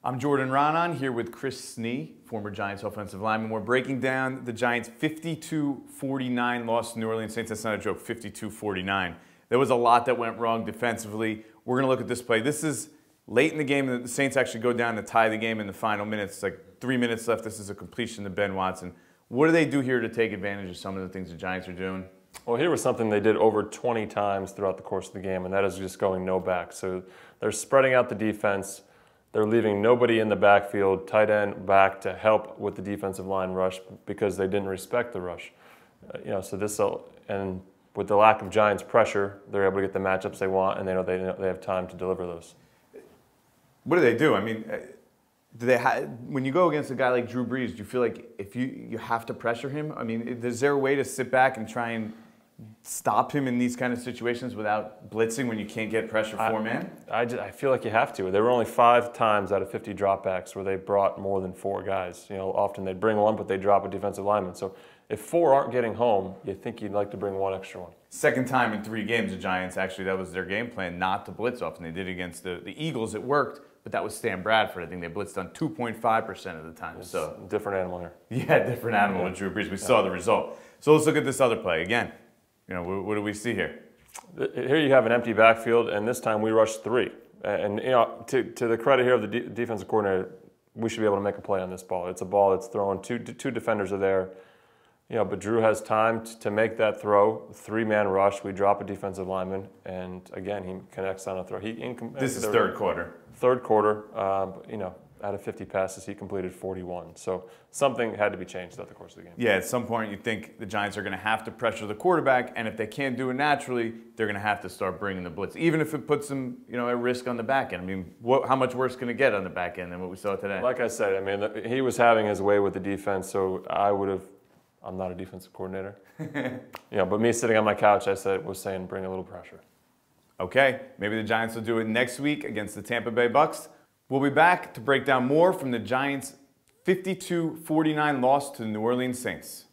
I'm Jordan Raanan here with Chris Snee, former Giants offensive lineman. We're breaking down the Giants' 52-49 loss to New Orleans Saints. That's not a joke, 52-49. There was a lot that went wrong defensively. We're going to look at this play. This is late in the game, and the Saints actually go down to tie the game in the final minutes. It's like 3 minutes left. This is a completion to Ben Watson. What do they do here to take advantage of some of the things the Giants are doing? Well, here was something they did over 20 times throughout the course of the game, and that is just going no back. So they're spreading out the defense. They're leaving nobody in the backfield, tight end back to help with the defensive line rush because they didn't respect the rush. And with the lack of Giants pressure, they're able to get the matchups they want, and they know they have time to deliver those. What do? I mean, when you go against a guy like Drew Brees, do you feel like if you have to pressure him? I mean, is there a way to sit back and try and stop him in these kind of situations without blitzing when you can't get pressure four-man? I feel like you have to. There were only 5 times out of 50 dropbacks where they brought more than 4 guys. You know, often they'd bring one, but they drop a defensive lineman. So if 4 aren't getting home, you think you'd like to bring 1 extra one. Second time in 3 games, the Giants, actually, that was their game plan, not to blitz often. They did against the Eagles. It worked, but that was Stan Bradford. I think they blitzed on 2.5% of the time. So different animal here. Yeah, different animal with Drew Brees. We saw the result. So let's look at this other play. Again, you know, what do we see here? Here you have an empty backfield, and this time we rushed 3. And you know, to the credit here of the defensive coordinator, we should be able to make a play on this ball. It's a ball that's thrown. Two defenders are there. You know, but Drew has time to make that throw. 3-man rush. We drop a defensive lineman, and again, he connects on a throw. This is third quarter. Third quarter. You know, out of 50 passes, he completed 41. So something had to be changed throughout the course of the game. Yeah, at some point you think the Giants are going to have to pressure the quarterback, and if they can't do it naturally, they're going to have to start bringing the blitz, even if it puts them, you know, at risk on the back end. I mean, how much worse can it get on the back end than what we saw today? Like I said, I mean, he was having his way with the defense, so I'm not a defensive coordinator. You know, but me sitting on my couch, was saying bring a little pressure. Okay, maybe the Giants will do it next week against the Tampa Bay Bucks. We'll be back to break down more from the Giants' 52-49 loss to the New Orleans Saints.